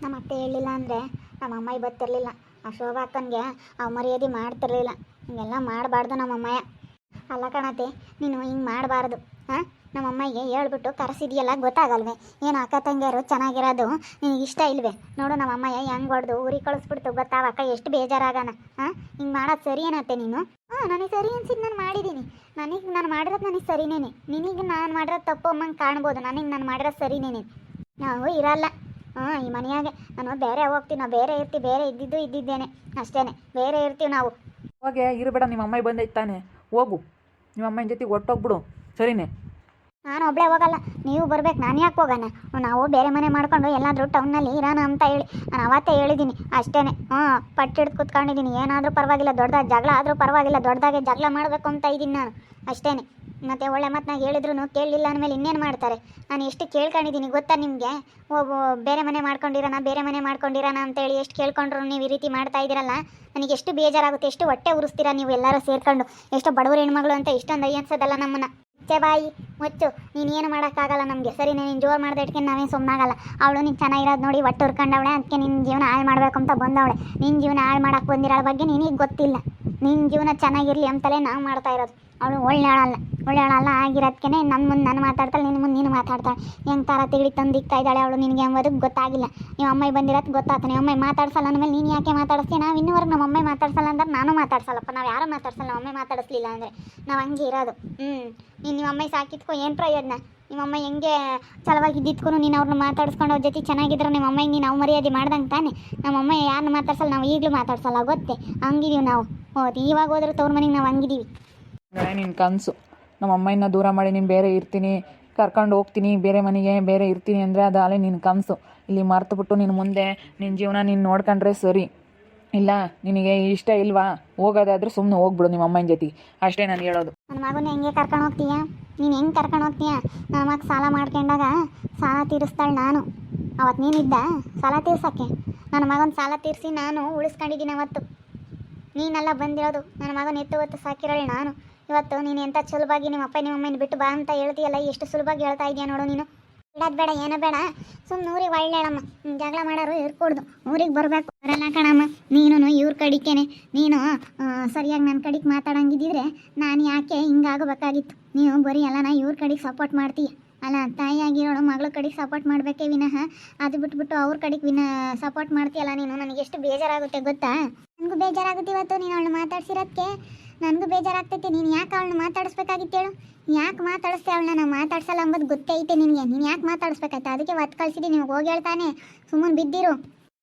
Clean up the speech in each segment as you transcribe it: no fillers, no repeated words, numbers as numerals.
ನಮ್ಮ ಅತ್ತೆ ಹೇಳಿಲ್ಲ ಅಂದರೆ ನಮ್ಮ ಅಮ್ಮಾಯಿ ಬರ್ತಿರ್ಲಿಲ್ಲ. ಆ ಶೋಭಾ ಅಕ್ಕನಿಗೆ ಅವು ಮರ್ಯಾದೆ ಮಾಡ್ತಿರ್ಲಿಲ್ಲ. ಹಿಂಗೆಲ್ಲ ಮಾಡಬಾರ್ದು ನಮ್ಮ ಅಮ್ಮಯ್ಯ. ಅಲ್ಲ ಕಣತೆ, ನೀನು ಹಿಂಗೆ ಮಾಡಬಾರ್ದು. ಹಾಂ, ನಮ್ಮ ಅಮ್ಮಗೆ ಹೇಳ್ಬಿಟ್ಟು ಕರೆಸಿದೆಯಲ್ಲ, ಗೊತ್ತಾಗಲ್ವೇ? ಏನು ಅಕ್ಕ ತಂಗಿಯರು ಚೆನ್ನಾಗಿರೋದು ನಿನಗೆ ಇಷ್ಟ ಇಲ್ವೇ? ನೋಡು ನಮ್ಮ ಅಮ್ಮಯ್ಯ ಹೆಂಗೆ ಹೊಡೆದು ಊರಿಗೆ ಕಳಿಸ್ಬಿಡ್ತು ಗೊತ್ತಾವ ಅಕ್ಕ, ಎಷ್ಟು ಬೇಜಾರಾಗಣ. ಹಾಂ, ಹಿಂಗೆ ಮಾಡೋದು ಸರಿ ಏನತ್ತೆ ನೀನು? ಹಾಂ, ನನಗೆ ಸರಿ ಅನ್ಸಿದ್ದು ನಾನು ಮಾಡಿದ್ದೀನಿ. ನಾನು ಮಾಡಿರೋದು ನನಗೆ ಸರಿನೇನೆ. ನಿನಗೆ ನಾನು ಮಾಡಿರೋದು ತಪ್ಪು ಅಮ್ಮಂಗೆ ಕಾಣ್ಬೋದು, ನನಗೆ ನಾನು ಮಾಡಿರೋದು ಸರಿನೇನೆ. ನಾವು ಇರಲ್ಲ ಈ ಮನೆಯಾಗೆ. ನಾನು ಬೇರೆ ಹೋಗ್ತೀವಿ, ನಾವು ಬೇರೆ ಇರ್ತೀವಿ. ಬೇರೆ ಇದ್ದಿದ್ದೇನೆ ಅಷ್ಟೇ, ಬೇರೆ ಇರ್ತೀವಿ ನಾವು. ಹೋಗೆ ಇರಬೇಡ, ನಿಮ್ಮ ಅಮ್ಮಾಯಿ ಬಂದೈತೆ ತಾನೆ, ಹೋಗು ನಿಮ್ಮ ಅಮ್ಮನ ಜೊತೆಗೆ ಒಟ್ಟೋಗ್ಬಿಡು, ಸರಿನೇ? ನಾನು ಒಬ್ಬಳೇ ಹೋಗಲ್ಲ, ನೀವು ಬರ್ಬೇಕು. ನಾನು ಯಾಕೆ ಹೋಗೋಣ? ನಾವು ಬೇರೆ ಮನೆ ಮಾಡ್ಕೊಂಡು ಎಲ್ಲಾದರೂ ಟೌನ್ನಲ್ಲಿ ಇರೋಣ ಅಂತ ಹೇಳಿ ನಾನು ಅವತ್ತೇ ಹೇಳಿದ್ದೀನಿ ಅಷ್ಟೇ. ಪಟ್ಟಿಡ್ದು ಕೂತ್ಕೊಂಡಿದ್ದೀನಿ. ಏನಾದರೂ ಪರವಾಗಿಲ್ಲ, ದೊಡ್ಡದಾಗಿ ಜಗಳ ಆದರೂ ಪರವಾಗಿಲ್ಲ, ದೊಡ್ಡದಾಗೆ ಜಗಳ ಮಾಡಬೇಕು ಅಂತ ಇದ್ದೀನಿ ನಾನು ಅಷ್ಟೇ. ಮತ್ತು ಒಳ್ಳೆ ಮಾತನ್ನ ಹೇಳಿದ್ರು ಕೇಳಲಿಲ್ಲ ಅಂದಮೇಲೆ ಇನ್ನೇನು ಮಾಡ್ತಾರೆ? ನಾನು ಎಷ್ಟು ಕೇಳ್ಕೊಂಡಿದ್ದೀನಿ ಗೊತ್ತಾ ನಿಮಗೆ? ಬೇರೆ ಮನೆ ಮಾಡ್ಕೊಂಡಿರೋಣ ಅಂತೇಳಿ ಎಷ್ಟು ಕೇಳ್ಕೊಂಡ್ರು ನೀವು ಈ ರೀತಿ ಮಾಡ್ತಾ ಇದ್ದೀರಲ್ಲ, ನನಗೆ ಎಷ್ಟು ಬೇಜಾರಾಗುತ್ತೆ, ಎಷ್ಟು ಹೊಟ್ಟೆ ಉರಿಸ್ತೀರಾ ನೀವು ಎಲ್ಲರೂ ಸೇರ್ಕೊಂಡು. ಎಷ್ಟು ಬಡವರು ಹೆಣ್ಮಗಳು ಅಂತ ಇಷ್ಟೊಂದು ಅಯ್ಯನ್ಸೋದಲ್ಲ ನಮ್ಮನ್ನು. ಬಾಯಿ ಮುಚ್ಚು, ನೀನು ಏನು ಮಾಡೋಕ್ಕಾಗಲ್ಲ ನಮಗೆ, ಸರಿ? ನೀನು ಜೋರು ಮಾಡ್ದೆ ಇಟ್ಕೊಂಡು ನಾವೇನು ಸುಮ್ಮನಾಗಲ್ಲ. ಅವಳು ನೀನು ಚೆನ್ನಾಗಿರೋದು ನೋಡಿ ಒಟ್ಟು ಹುರ್ಕೊಂಡವಳೆ, ಅದಕ್ಕೆ ನಿನ್ನ ಜೀವನ ಹಾಳು ಮಾಡಬೇಕು ಅಂತ ಬಂದವಳೆ. ನಿನ್ನ ಜೀವನ ಹಾಳು ಮಾಡೋಕ್ಕೆ ಬಂದಿರೋ ಬಗ್ಗೆ ನಿನಗೆ ಗೊತ್ತಿಲ್ಲ. ನಿನ್ನ ಜೀವನ ಚೆನ್ನಾಗಿರಲಿ ಅಂತಲೇ ನಾವು ಮಾಡ್ತಾ ಇರೋದು. ಅವಳು ಒಳ್ಳೆಯವಳಲ್ಲ ಆಗಿರೋದಕ್ಕೆ ನನ್ನ ಮುಂದೆ ನಾನು ಮಾತಾಡ್ತಾಳೆ, ನಿನ್ನ ಮುಂದೆ ನೀನು ಮಾತಾಡ್ತಾಳೆ. ಹೆಂಗೆ ಥರ ತಿಳಿ ತಂದಿಕ್ತಾ ಇದ್ದಾಳೆ ಅವಳು ನಿನಗೆ ಎಂಬುದಕ್ಕೆ ಗೊತ್ತಾಗಿಲ್ಲ. ನೀವು ಅಮ್ಮಾಯಿ ಬಂದಿರೋದು ಗೊತ್ತಾಗ್ತಾನೆ. ನಿಮ್ಮ ಅಮ್ಮಾಯಿ ಮಾತಾಡ್ಸಲ್ಲ ಅಂದಮೇಲೆ ನೀನು ಯಾಕೆ ಮಾತಾಡಿಸ್ತೀವಿ? ನಾವು ಇನ್ನೂವರೆಗೆ ನಮ್ಮ ಅಮ್ಮಾಯಿ ಮಾತಾಡ್ಸಲ್ಲ ಅಂದ್ರೆ ನಾನು ಮಾತಾಡ್ಸಲ್ಲಪ್ಪ. ನಾವು ಯಾರೂ ಮಾತಾಡ್ಸಲ್ಲ, ನಮ್ಮ ಅಮ್ಮಾಯಿ ಮಾತಾಡಿಸ್ಲಿಲ್ಲ ಅಂದರೆ ನಾವು ಹಂಗೆ ಇರೋದು. ನೀನು ನಿಮ್ಮ ಅಮ್ಮಾಯಿ ಸಾಕಿದ್ಕೋ ಏನು ಪ್ರಯೋಜನ? ನಿಮ್ಮ ಅಮ್ಮ ಹೆಂಗೆ ಚಲವಾಗಿದ್ದಿದ್ಕೂ ನೀನು ಅವ್ರನ್ನ ಮಾತಾಡಿಸ್ಕೊಂಡು ಅವ್ರ ಜೊತೆ ಚೆನ್ನಾಗಿದ್ರೆ ನಿಮ್ಮ ಅಮ್ಮಗೆ ನೀನು ಮರ್ಯಾದೆ ಮಾಡ್ದಂಗೆ ತಾನೆ. ನಮ್ಮ ಅಮ್ಮ ಯಾರನ್ನ ಮಾತಾಡ್ಸಲ್ಲ, ನಾವು ಈಗಲೂ ಮಾತಾಡ್ಸಲ್ಲ, ಗೊತ್ತೇ? ಹಂಗಿದೀವಿ ನಾವು. ಇವಾಗ ಹೋದ್ರೆ ತವ್ರ ಮನೆಗೆ ನಾವು ಹಂಗಿದ್ದೀವಿ. ನಿನ್ನ ಕನಸು ನಮ್ಮ ಅಮ್ಮನ ದೂರ ಮಾಡಿ ನೀನು ಬೇರೆ ಇರ್ತೀನಿ, ಕರ್ಕೊಂಡು ಹೋಗ್ತೀನಿ ಬೇರೆ ಮನೆಗೆ, ಬೇರೆ ಇರ್ತೀನಿ ಅಂದರೆ ಅದು ಅಲ್ಲೇ ನಿನ್ನ ಕನಸು. ಇಲ್ಲಿ ಮರ್ತುಬಿಟ್ಟು ನಿನ್ನ ಮುಂದೆ ನಿನ್ನ ಜೀವನ ನೀನು ನೋಡ್ಕೊಂಡ್ರೆ ಸರಿ. ಇಲ್ಲ ನಿನಗೆ ಇಷ್ಟ ಇಲ್ವಾ, ಹೋಗೋದಾದ್ರೆ ಸುಮ್ಮನೆ ಹೋಗ್ಬಿಡು ನಿಮ್ಮ ಅಮ್ಮನ ಜೊತೆಗೆ, ಅಷ್ಟೇ ನಾನು ಹೇಳೋದು. ನನ್ನ ಮಗನ ಹೆಂಗೆ ಕರ್ಕೊಂಡು ಹೋಗ್ತೀಯಾ? ನೀನು ಹೆಂಗೆ ಕರ್ಕೊಂಡು ಹೋಗ್ತೀಯಾ? ನನ್ನ ಮಗ ಸಾಲ ಮಾಡ್ಕೊಂಡಾಗ ಸಾಲ ತೀರಿಸ್ತಾಳೆ ನಾನು. ಅವತ್ತು ನೀನಿದ್ದ ಸಾಲ ತೀರ್ಸೋಕ್ಕೆ? ನನ್ನ ಮಗನ ಸಾಲ ತೀರಿಸಿ ನಾನು ಉಳಿಸ್ಕೊಂಡಿದ್ದೀನಿ ಅವತ್ತು. ನೀನೆಲ್ಲ ಬಂದಿರೋದು ನನ್ನ ಮಗನ ಹೊತ್ತು ಸಾಕಿರೋಳು ನಾನು. ಇವತ್ತು ನೀನು ಎಂಥ ಸುಲಭವಾಗಿ ನಿಮ್ಮ ಅಪ್ಪ ನಿಮ್ಮ ಅಮ್ಮನ ಬಿಟ್ಟು ಬಾ ಅಂತ ಹೇಳ್ತೀಯಲ್ಲ, ಎಷ್ಟು ಸುಲಭವಾಗಿ ಹೇಳ್ತಾ ಇದೆಯಾ ನೋಡು ನೀನು. ಬಿಡೋದು ಬೇಡ, ಏನೋ ಬೇಡ, ಸುಮ್ಮನೆ ಊರಿಗೆ ಒಳ್ಳೆಯಮ್ಮ. ಜಗಳ ಮಾಡೋರು ಇರ್ಕೊಡ್ದು, ಊರಿಗೆ ಬರಬೇಕು. ಬರಲ್ಲ ಕಣಮ್ಮ, ನೀನು ಇವ್ರ ಕಡಿಕೇನೆ. ನೀನು ಸರಿಯಾಗಿ ನನ್ನ ಕಡೆಗೆ ಮಾತಾಡಂಗಿದ್ದಿದ್ರೆ ನಾನು ಯಾಕೆ ಹಿಂಗಾಗಬೇಕಾಗಿತ್ತು? ನೀವು ಬರೀ ಎಲ್ಲ ಇವ್ರ ಕಡೆಗೆ ಸಪೋರ್ಟ್ ಮಾಡ್ತೀಯ ಅಲ್ಲ? ತಾಯಿಯಾಗಿರೋಳು ಮಗಳ ಕಡೆಗೆ ಸಪೋರ್ಟ್ ಮಾಡಬೇಕೇ ವಿನಃ ಅದು ಬಿಟ್ಬಿಟ್ಟು ಅವ್ರ ಕಡೆಗೆ ಸಪೋರ್ಟ್ ಮಾಡ್ತೀಯಲ್ಲ ನೀನು. ನನಗೆ ಎಷ್ಟು ಬೇಜಾರಾಗುತ್ತೆ ಗೊತ್ತಾ? ನನಗೂ ಬೇಜಾರಾಗುತ್ತೆ ಇವತ್ತು ನೀನು ಅವಳನ್ನ ಮಾತಾಡ್ಸಿರೋದಕ್ಕೆ. ನನಗೂ ಬೇಜಾರಾಗ್ತೈತೆ. ನೀನು ಯಾಕೆ ಅವಳನ್ನ ಮಾತಾಡಿಸ್ಬೇಕಾಗಿತ್ತು ಹೇಳು? ಯಾಕೆ ಮಾತಾಡಿಸ್ತೆ ಅವಳನ್ನ? ನಾವು ಮಾತಾಡ್ಸಲ್ಲ ಅಂಬೋದು ಗೊತ್ತೈತೆ ನಿನಗೆ. ನೀನು ಯಾಕೆ ಮಾತಾಡಿಸ್ಬೇಕಾಯ್ತು? ಅದಕ್ಕೆ ಒತ್ತು ಕಳಿಸಿದ್ದೆ. ನೀವು ಹೋಗಿ ಹೇಳ್ತಾನೆ, ಸುಮ್ಮನೆ ಬಿದ್ದಿರು.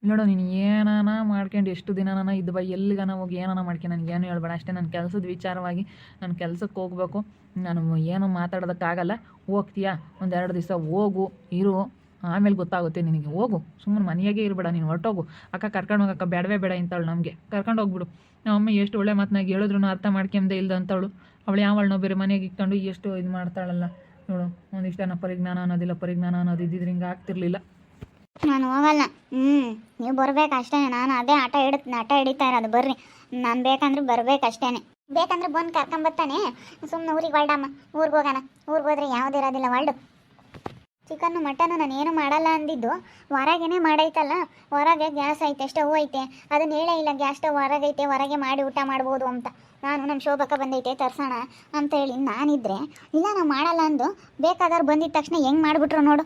ನೋಡು, ನೀನು ಏನಾನ ಮಾಡ್ಕೊಂಡು ಎಷ್ಟು ದಿನ ಇದು ಬೈ ಎಲ್ಲಿಗಾನ ಹೋಗಿ ಏನಾನ ಮಾಡ್ಕೊಂಡು ನನಗೇನು ಹೇಳ್ಬೇಡ ಅಷ್ಟೇ. ನನ್ನ ಕೆಲಸದ ವಿಚಾರವಾಗಿ ನಾನು ಕೆಲಸಕ್ಕೆ ಹೋಗಬೇಕು. ನಾನು ಏನು ಮಾತಾಡೋದಕ್ಕಾಗಲ್ಲ. ಹೋಗ್ತೀಯಾ? ಒಂದೆರಡು ದಿವಸ ಹೋಗು, ಇರು, ಆಮೇಲೆ ಗೊತ್ತಾಗುತ್ತೆ ನಿನಗೆ. ಹೋಗು, ಸುಮ್ಮನೆ ಮನೆಯಾಗೆ ಇರಬೇಡ, ನೀನು ಹೊರಟೋಗು. ಅಕ್ಕ ಕರ್ಕೊಂಡು ಹೋಗಕ್ಕ ಬೇಡವೇ ಬೇಡ ಇಂಥವಳು ನಮಗೆ, ಕರ್ಕೊಂಡು ಹೋಗ್ಬಿಡು. ನಮ್ಮ ಅಮ್ಮ ಎಷ್ಟು ಒಳ್ಳೆ ಮಾತನಾಗ ಹೇಳಿದ್ರು ಅರ್ಥ ಮಾಡ್ಕೊಂಬದೇ ಇಲ್ದ ಅಂತವಳು. ಅವಳು ಯಾವಳನ್ನೋ ಬೇರೆ ಮನೆಗೆ ಇಟ್ಕೊಂಡು ಎಷ್ಟು ಇದು ಮಾಡ್ತಾಳಲ್ಲ ನೋಡು. ಒಂದಿಷ್ಟನ ಪರಿಜ್ಞಾನ ಅನ್ನೋದಿಲ್ಲ, ಪರಿಜ್ಞಾನ ಅನ್ನೋದು ಇದ್ದಿದ್ರೆ ಹಿಂಗೆ ಆಗ್ತಿರ್ಲಿಲ್ಲ. ನಾನು ಹೋಗಲ್ಲ. ನೀವು ಬರ್ಬೇಕು ಅಷ್ಟೇ. ನಾನು ಅದೇ ಆಟ ಹಿಡಿತಾ ಇರೋದು. ಬರ್ರಿ, ನಾನು ಬೇಕಂದ್ರೆ ಬರ್ಬೇಕಷ್ಟೇ. ಬೇಕಂದ್ರೆ ಬಂದು ಕರ್ಕೊಂಬರ್ತಾನೆ. ಸುಮ್ಮನೆ ಊರಿಗೆ ಹೊರಡಮ್ಮ, ಊರಿಗೆ ಹೋಗೋಣ. ಊರಿಗೆ ಹೋದ್ರೆ ಯಾವುದಿರೋದಿಲ್ಲ, ಹೊರಡು. ಚಿಕನ್ನು ಮಟನ್ನು ನಾನು ಏನು ಮಾಡಲ್ಲ ಅಂದಿದ್ದು ಹೊರಗೇನೆ ಮಾಡೈತಲ್ಲ. ಹೊರಗೆ ಗ್ಯಾಸ್ ಐತೆ, ಸ್ಟವ್ ಐತೆ, ಅದನ್ನ ಹೇಳೇ ಇಲ್ಲ. ಗ್ಯಾಸ್ ಸ್ಟವ್ ಹೊರಗೈತೆ, ಹೊರಗೆ ಮಾಡಿ ಊಟ ಮಾಡ್ಬೋದು ಅಂತ. ನಾನು ನಮ್ಮ ಶೋಭಕ್ಕ ಬಂದೈತೆ ತರ್ಸೋಣ ಅಂತ ಹೇಳಿ ನಾನಿದ್ರೆ ಇಲ್ಲ ನಾವು ಮಾಡಲ್ಲ ಅಂದು ಬೇಕಾದವ್ರು ಬಂದಿದ್ದ ತಕ್ಷಣ ಹೆಂಗೆ ಮಾಡಿಬಿಟ್ರು ನೋಡು.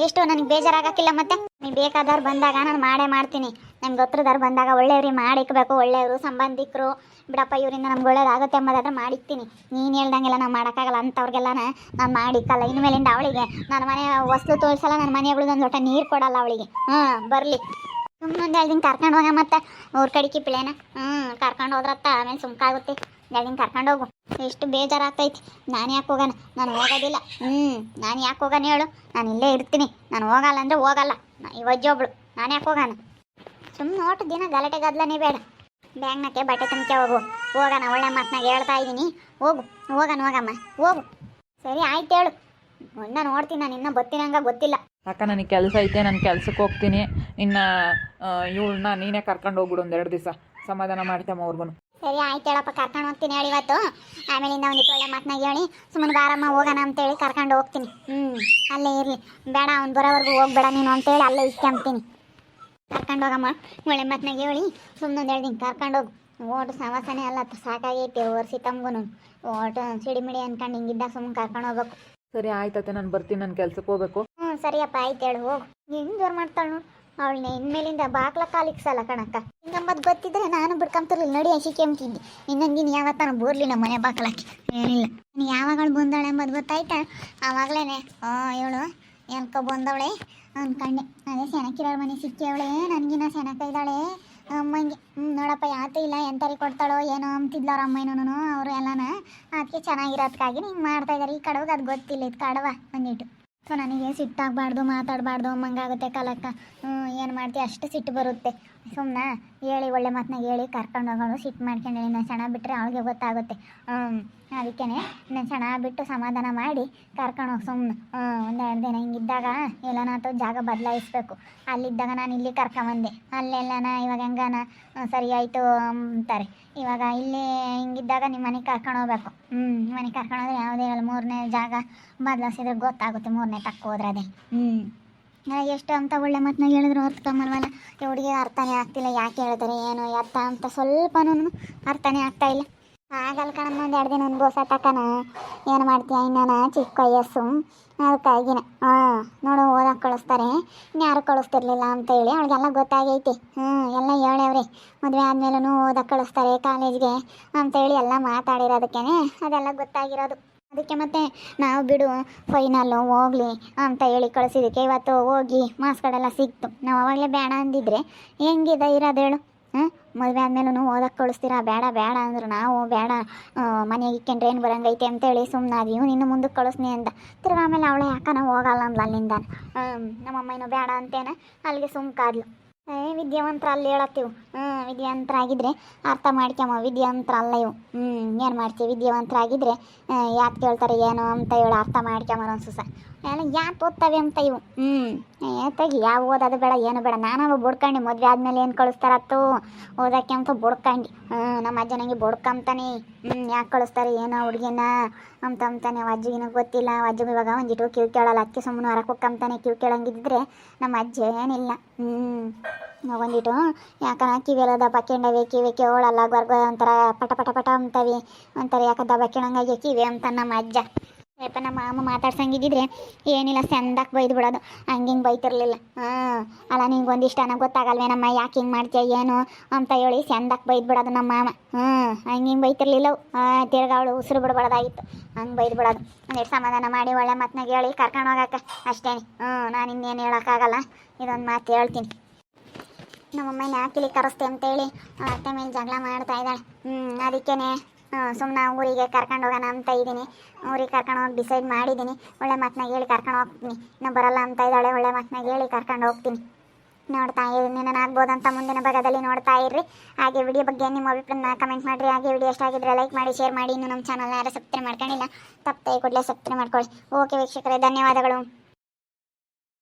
ಎಷ್ಟು ನನಗೆ ಬೇಜಾರಾಗಕ್ಕಿಲ್ಲ. ಮತ್ತೆ ನೀವು ಬೇಕಾದವ್ರು ಬಂದಾಗ ನಾನು ಮಾಡೇ ಮಾಡ್ತೀನಿ. ನಮ್ಗೆ ಗೊತ್ತಿರೋದವ್ರು ಬಂದಾಗ ಒಳ್ಳೆಯವ್ರಿಗೆ ಮಾಡಿಕ್ಬೇಕು. ಒಳ್ಳೆಯವರು ಸಂಬಂಧಿಕರು ಬಿಡಪ್ಪ, ಇವರಿಂದ ನಮ್ಗೆ ಒಳ್ಳೇದಾಗುತ್ತೆ ಎಂಬುದಾದ್ರೆ ಮಾಡಿಕ್ತೀನಿ. ನೀನು ಹೇಳ್ದಂಗೆಲ್ಲ ನಾವು ಮಾಡೋಕ್ಕಾಗಲ್ಲ ಅಂಥವ್ರಿಗೆಲ್ಲ ನಾನು ಮಾಡಿಕ್ಕಲ್ಲ. ಇನ್ಮೇಲಿಂದ ಅವಳಿಗೆ ನನ್ನ ಮನೆ ವಸ್ತು ತೋರಿಸಲ್ಲ, ನನ್ನ ಮನೆಗಳದೊಂದು ಲೋಟ ನೀರು ಕೊಡಲ್ಲ ಅವಳಿಗೆ. ಬರಲಿ, ಸುಮ್ಮನೆ ಎರಡು ಕರ್ಕೊಂಡು ಹೋಗ. ಮತ್ತೆ ಅವ್ರ ಕಡಿಕೆ ಪಿಳೇನ ಕರ್ಕೊಂಡು ಹೋದ್ರತ್ತ ಆಮೇಲೆ ಸುಮ್ಕಾಗುತ್ತೆ. ಎರಡು ಕರ್ಕೊಂಡು ಹೋಗು. ಎಷ್ಟು ಬೇಜಾರಾಗ್ತೈತಿ. ನಾನು ಯಾಕೆ ಹೋಗೋಣ? ನಾನು ಹೋಗೋದಿಲ್ಲ. ನಾನು ಯಾಕೆ ಹೋಗೋಣ ಹೇಳು? ನಾನು ಇಲ್ಲೇ ಇರ್ತೀನಿ. ನಾನು ಹೋಗಲ್ಲ ಅಂದರೆ ಹೋಗಲ್ಲ. ಇವಜ್ಜೊಬ್ಳು, ನಾನು ಯಾಕೆ ಹೋಗೋಣ? ಸುಮ್ಮನೆ ಒಟ್ಟು ದಿನ ಗಲಾಟೆ ಗದ್ದಲನೇ ಬೇಡ. ಬ್ಯಾಂಕ್ನಾಗೆ ಬಟ್ಟೆ ತುಂಬ್ಕೆ ಹೋಗೋಣ. ಒಳ್ಳೆ ಮಾತನಾಗ ಹೇಳ್ತಾ ಇದ್ದೀನಿ. ಹೋಗಮ್ಮ, ಹೋಗು. ಸರಿ ಆಯ್ತು ಹೇಳು. ನಾನು ನೋಡ್ತೀನಿ. ನಾನು ಇನ್ನೂ ಬರ್ತೀನಿ ಹಂಗ ಗೊತ್ತಿಲ್ಲ. ಅಕ್ಕ ನನಗೆ ಕೆಲಸ ಐತೆ, ನಾನು ಕೆಲ್ಸಕ್ಕೆ ಹೋಗ್ತೀನಿ. ಇನ್ನು ಇವಳನ್ನ ನೀನೇ ಕರ್ಕೊಂಡು ಹೋಗ್ಬಿಡು ಒಂದೆರಡು ದಿವಸ, ಸಮಾಧಾನ ಮಾಡ್ತಮ್ಮ ಅವ್ರಿಗೂ. ಸರಿ ಆಯ್ತು ಹೇಳಪ್ಪ, ಕರ್ಕೊಂಡು ಹೋಗ್ತೀನಿ ಹೇಳಿ ಇವತ್ತು. ಆಮೇಲಿಂದ ಒಂದಿಟ್ಟು ಒಳ್ಳೆ ಮಾತನಾಗ ಹೇಳಿ ಸುಮ್ಮನೆ ಬಾರಮ್ಮ ಹೋಗೋಣ ಅಂತೇಳಿ ಕರ್ಕೊಂಡು ಹೋಗ್ತೀನಿ. ಅಲ್ಲೇ ಇರಲಿ, ಬೇಡ ಅವ್ನು ಬರೋವರೆಗೂ ಹೋಗ್ಬೇಡ ನೀನು ಅಂತೇಳಿ ಅಲ್ಲೇ ಇಸ್ಕೊಂತೀನಿ. ಕರ್ಕೊಂಡೋಗಮ್ಮ ಒಳ್ಳೆ ಮಾತನಾಗ ಹೇಳಿ ಸುಮ್ಮನೆ ಹೇಳ್ತೀನಿ ಕರ್ಕೊಂಡೋಗು. ಓಟು ಸವಾಸನೆ ಅಲ್ಲ ಸಾಕಾಗೈತೆ ವರ್ಷಿ ತಮ್ಗೂ ಓಟು ಸಿಡಿಮಿಡಿ ಅನ್ಕೊಂಡು ಹಿಂಗಿದ್ದಾಗ ಸುಮ್ಮನೆ ಕರ್ಕೊಂಡು ಹೋಗ್ಬೇಕು. ಸರಿ ಆಯ್ತತೆ, ನಾನು ಬರ್ತೀನಿ, ನನ್ನ ಕೆಲ್ಸಕ್ಕೆ ಹೋಗ್ಬೇಕು. ಹ್ಞೂ ಸರಿಯಪ್ಪ ಆಯ್ತು ಹೇಳು ಹೋಗು. ಹೆಂಗೆ ಜೋರು ಮಾಡ್ತಾಳು ಅವಳನ್ನ ಇನ್ಮೇಲಿಂದ ಬಾಕ್ಲ ಕಾಲಿಕ್ಸಲ್ಲ ಕಣಕ್ಕ. ಹಿಂಗಂಬದು ಗೊತ್ತಿದ್ರೆ ನಾನು ಬಿಡ್ಕೊಂತಿರ್ಲಿಲ್ಲ, ನಡಿ ಹಸಿಕೆ ಅಂತಿದ್ದೆ. ಇನ್ನೊಂದಿನ ಯಾವತ್ತಾನ ಬೋರ್ಲಿ ನಮ್ಮ ಮನೆ ಬಾಕ್ಲಕ್ಕೆ ಏನಿಲ್ಲ. ನೀನು ಯಾವಾಗಳು ಬಂದವಳೆ ಎಂಬುದು ಗೊತ್ತಾಯ್ತಾ ಆವಾಗಲೇ ಇವಳು ಎಲ್ಕೊ ಬಂದವಳೆ ಅನ್ಕಂಡೆ. ಅದೇ ಸೆಣಕಿರೋಳ ಮನೆ ಸಿಕ್ಕವಳೆ, ನನಗಿನ್ನ ಸೆಣಕ ಇದ್ದಾಳೆ ಅಮ್ಮಂಗೆ. ನೋಡಪ್ಪ ಯಾತೂ ಇಲ್ಲ ಎಂತರಿ ಕೊಡ್ತಾಳೋ ಏನೋ ಅಂತಿದ್ಲ ಅವ್ರ ಅಮ್ಮನೂ ಅವರು ಎಲ್ಲನ. ಅದಕ್ಕೆ ಚೆನ್ನಾಗಿರೋದಕ್ಕಾಗಿ ಹಿಂಗೆ ಮಾಡ್ತಾಯಿದ್ದಾರೆ. ಈ ಕಡವಾಗ ಅದು ಗೊತ್ತಿಲ್ಲ, ಇದು ಕಡವ ಒಂದಿಟ್ಟು. ಸೊ ನನಗೆ ಸಿಟ್ಟಾಗಬಾರ್ದು, ಮಾತಾಡಬಾರ್ದು ಅಮ್ಮಂಗಾಗುತ್ತೆ ಕಾಲಕ್ಕ. ಏನು ಮಾಡ್ತೀವಿ ಅಷ್ಟು ಸಿಟ್ಟು ಬರುತ್ತೆ. ಸುಮ್ಮನೆ ಹೇಳಿ ಒಳ್ಳೆ ಮಾತನಾಗ ಹೇಳಿ ಕರ್ಕೊಂಡು ಹೋಗೋಳು. ಸಿಟ್ಟು ಮಾಡ್ಕೊಂಡು ನಾನು ಸಣ್ಣ ಬಿಟ್ಟರೆ ಅವಳಿಗೆ ಗೊತ್ತಾಗುತ್ತೆ. ಅದಕ್ಕೇ ನಾನು ಸಣ್ಣ ಬಿಟ್ಟು ಸಮಾಧಾನ ಮಾಡಿ ಕರ್ಕೊಂಡು ಹೋಗಿ ಸುಮ್ಮನೆ ಒಂದೆರಡು ದಿನ ಹಿಂಗಿದ್ದಾಗ ಎಲ್ಲನಾತು ಜಾಗ ಬದಲಾಯಿಸ್ಬೇಕು. ಅಲ್ಲಿದ್ದಾಗ ನಾನು ಇಲ್ಲಿ ಕರ್ಕೊಂಬಂದೆ, ಅಲ್ಲೆಲ್ಲನ ಇವಾಗ ಹೆಂಗಾನ ಸರಿ ಆಯಿತು ಅಂತಾರೆ. ಇವಾಗ ಇಲ್ಲಿ ಹಿಂಗಿದ್ದಾಗ ನಿಮ್ಮ ಮನೆಗೆ ಕರ್ಕೊಂಡು ಹೋಗ್ಬೇಕು. ಮನೆಗೆ ಕರ್ಕೊಂಡು ಹೋದ್ರೆ ಯಾವುದೇ ಇಲ್ಲ, ಮೂರನೇ ಜಾಗ ಬದಲಾಯಿಸಿದ್ರೆ ಗೊತ್ತಾಗುತ್ತೆ. ಮೂರನೇ ತಕ್ಕ ಹೋದ್ರೆ ಅದೇ ಎಷ್ಟು ಅಂತ ಒಳ್ಳೆ ಮಾತನಾಗ ಹೇಳಿದ್ರು ಅರ್ಥಕೊಂಬಲ್ವಲ್ಲ. ಹುಡುಗಿಗೆ ಅರ್ಥನೇ ಆಗ್ತಿಲ್ಲ, ಯಾಕೆ ಹೇಳ್ತಾರೆ ಏನೋ ಅರ್ಥ ಅಂತ ಸ್ವಲ್ಪನೂ ಅರ್ಥನೇ ಆಗ್ತಾಯಿಲ್ಲ. ಆಗಲ್ಲ ಕಣಮ್ಮ, ಒಂದು 2 ದಿನ ಒಂದು ಬೋಸ ತಕ್ಕನ ಏನು ಮಾಡ್ತೀಯ ಇನ್ನೂ ಚಿಕ್ಕ ವಯಸ್ಸು ಅದಕ್ಕಾಗಿನ. ನೋಡು ಓದಕ್ಕೆ ಕಳಿಸ್ತಾರೆ, ಇನ್ಯಾರು ಕಳಿಸ್ತಿರ್ಲಿಲ್ಲ ಅಂತ ಹೇಳಿ ಅವಳಿಗೆಲ್ಲ ಗೊತ್ತಾಗೈತಿ. ಎಲ್ಲ ಹೇಳವ್ರೆ ಮದುವೆ ಆದಮೇಲೂ ಓದಕ್ಕೆ ಕಳಿಸ್ತಾರೆ ಕಾಲೇಜ್ಗೆ ಅಂತೇಳಿ ಎಲ್ಲ ಮಾತಾಡಿರೋದಕ್ಕೇ ಅದೆಲ್ಲ ಗೊತ್ತಾಗಿರೋದು. ಅದಕ್ಕೆ ಮತ್ತೆ ನಾವು ಬಿಡು ಫೈನಲ್ಲು ಹೋಗ್ಲಿ ಅಂತ ಹೇಳಿ ಕಳಿಸಿದ್ದಕ್ಕೆ ಇವತ್ತು ಹೋಗಿ ಮಾರ್ಕ್ಸ್ ಕಾರ್ಡೆಲ್ಲ ಸಿಕ್ತು. ನಾವು ಅವಾಗಲೇ ಬೇಡ ಅಂದಿದ್ರೆ ಹೆಂಗಿದೆ ಇರೋದು ಹೇಳು. ಮದುವೆ ಆದಮೇಲೂ ಓದಕ್ಕೆ ಕಳಿಸ್ತೀರಾ, ಬೇಡ ಬೇಡ ಅಂದರು. ನಾವು ಬೇಡ ಮನೆಗೆ ಇಕ್ಕೊಂಡ್ರೆ ಏನು ಬರಂಗೈತೆ ಅಂತೇಳಿ ಸುಮ್ಮನಾದ್ವಿ. ಇನ್ನು ಮುಂದಕ್ಕೆ ಕಳಿಸ್ನಿ ಅಂತ ತಿರ್ಗಿ ಆಮೇಲೆ ಅವಳೆ ಯಾಕನ ಹೋಗಲ್ಲ ಅಂದ್ಲ ಅಲ್ಲಿಂದ. ನಮ್ಮಮ್ಮ ಇನ್ನೂ ಬೇಡ ಅಂತೇನೆ ಅಲ್ಲಿಗೆ ಸುಮ್ಕಾದ್ಲು. ವಿದ್ಯಾವಂತರ ಅಲ್ಲಿ ಹೇಳತ್ತೀವಿ. ವಿದ್ಯಾವಂತರಾಗಿದ್ದರೆ ಅರ್ಥ ಮಾಡ್ಕೊಮ್ಮ, ವಿದ್ಯಾವಂತರ ಅಲ್ಲ ಇವು. ಏನು ಮಾಡ್ತೀವಿ ವಿದ್ಯಾವಂತರಾಗಿದ್ದರೆ ಯಾಕೆ ಕೇಳ್ತಾರೆ ಏನೋ ಅಂತ ಹೇಳಿ ಅರ್ಥ ಮಾಡ್ಕೊಮ್ಮರು ಒಂದು ಸುಸ ಎಲ್ಲ ಯಾಕೆ ಓದ್ತವೆ ಅಂತ ಇವು. ತೆಗಿ ಯಾವ ಓದೋದು ಬೇಡ ಏನು ಬೇಡ. ನಾನು ಬುಡ್ಕೊಂಡು ಮದುವೆ ಆದಮೇಲೆ ಏನು ಕಳಿಸ್ತಾರತ್ತು ಓದೋಕ್ಕೆ ಅಂತ ಬುಡ್ಕೊಂಡು ನಮ್ಮ ಅಜ್ಜ ನನಗೆ ಬುಡ್ಕೊಂತಾನೆ. ಯಾಕೆ ಕಳಿಸ್ತಾರೆ ಏನೋ ಹುಡುಗಿನ ಅಂತ ಅಂತಾನೆ. ಅಜ್ಜಿಗಿನ ಗೊತ್ತಿಲ್ಲ, ಅಜ್ಜಿಗೆ ಇವಾಗ ಒಂದಿಟ್ಟು ಕಿವಿ ಕೇಳಲ್ಲ, ಅದಕ್ಕೆ ಸುಮ್ಮನೆ ಹೊರಗೆ ಹೋಗ್ಕೊಂತಾನೆ. ಕಿವಿ ಕೇಳಂಗಿದ್ದರೆ ನಮ್ಮ ಅಜ್ಜಿ ಏನಿಲ್ಲ. ಒಂದಿಟ್ಟು ಯಾಕನ ಕಿವಿಯೆಲ್ಲ ದಬ್ಬ ಹಾಕ್ಯಂಡವೆ, ಕಿವಿ ಕೇಳಲ್ಲ, ಗೊರ್ಗ ಒಂಥರ ಪಟ ಪಟ ಪಟ ಅಂತವೆ, ಒಂಥರ ಯಾಕೆ ದಬ್ಬ ಹಾಕ್ಯಂಡಂಗಾಗಿ ಕಿವಿ ಅಂತ ನಮ್ಮ ಅಜ್ಜ. ಯಪ್ಪ ನಮ್ಮ ಅಮ್ಮ ಮಾತಾಡ್ಸಂಗಿದ್ದಿದ್ರೆ ಏನಿಲ್ಲ ಚಂದಕ್ಕೆ ಬೈದು ಬಿಡೋದು, ಹಂಗಿಂಗೆ ಬೈತಿರ್ಲಿಲ್ಲ. ಅಲ್ಲ ನಿಂಗೆ ಒಂದಿಷ್ಟು ನನಗೆ ಗೊತ್ತಾಗಲ್ವೇನಮ್ಮ ಯಾಕೆ ಹಿಂಗೆ ಮಾಡ್ತೀಯ ಏನು ಅಂತ ಹೇಳಿ ಚಂದಕ್ಕೆ ಬೈದು ಬಿಡೋದು ನಮ್ಮ ಮಾಮ. ಹಂಗಿಂಗೆ ಬೈತಿರ್ಲಿಲ್ಲ. ತಿರ್ಗಿ ಅವಳು ಉಸಿರು ಬಿಡ್ಬಾರ್ದಾಗಿತ್ತು, ಹಂಗೆ ಬೈದು ಬಿಡೋದು. ಒಂದಿಟ್ಟು ಸಮಾಧಾನ ಮಾಡಿ ಒಳ್ಳೆ ಮಾತನಾಗ ಹೇಳಿ ಕರ್ಕೊಂಡು ಹೋಗಕ್ಕ ಅಷ್ಟೇ. ನಾನು ಇನ್ನೇನು ಹೇಳೋಕ್ಕಾಗಲ್ಲ, ಇದೊಂದು ಮಾತು ಹೇಳ್ತೀನಿ. ನಮ್ಮಮ್ಮನ ಯಾಕಿಲಿ ಕರೆಸ್ತೆ ಅಂತೇಳಿ ಅತ್ತೆ ಮೇಲೆ ಜಗಳ ಮಾಡ್ತಾ ಇದ್ದಾಳೆ. ಅದಕ್ಕೇ ಸುಮ್ಮನೆ ಊರಿಗೆ ಕರ್ಕೊಂಡು ಹೋಗೋಣ ಅಂತ ಇದ್ದೀನಿ. ಊರಿಗೆ ಕರ್ಕೊಂಡು ಹೋಗಿ ಡಿಸೈಡ್ ಮಾಡಿದ್ದೀನಿ. ಒಳ್ಳೆ ಮಾತನಾಗ ಹೇಳಿ ಕರ್ಕೊಂಡು ಹೋಗ್ತೀನಿ. ಇನ್ನೂ ಬರಲ್ಲ ಅಂತ ಇದ್ದಾಳೆ, ಒಳ್ಳೆ ಮಾತನಾಗ ಹೇಳಿ ಕರ್ಕೊಂಡು ಹೋಗ್ತೀನಿ. ನೋಡ್ತಾ ಇದ್ದೀನಿ ನಾನು ಆಗ್ಬೋದಂತ ಮುಂದಿನ ಭಾಗದಲ್ಲಿ ನೋಡ್ತಾ ಇರ್ರಿ. ಹಾಗೆ ವಿಡಿಯೋ ಬಗ್ಗೆ ನಿಮ್ಮ ಅಭಿಪ್ರಾಯನ ಕಮೆಂಟ್ ಮಾಡಿರಿ. ಹಾಗೆ ವಿಡಿಯೋ ಎಷ್ಟಾಗಿದ್ರೆ ಲೈಕ್ ಮಾಡಿ, ಶೇರ್ ಮಾಡಿ. ಇನ್ನು ನಮ್ಮ ಚಾನಲ್ನ ಯಾರು ಸಬ್ಸ್ಕ್ರೈಬ್ ಮಾಡ್ಕೊಂಡಿಲ್ಲ ತಪ್ಪದೆ ಕೂಡಲೇ ಸಬ್ಸ್ಕ್ರೈಬ್ ಮಾಡ್ಕೊಳ್ಳಿ. ಓಕೆ ವೀಕ್ಷಕರೇ, ಧನ್ಯವಾದಗಳು.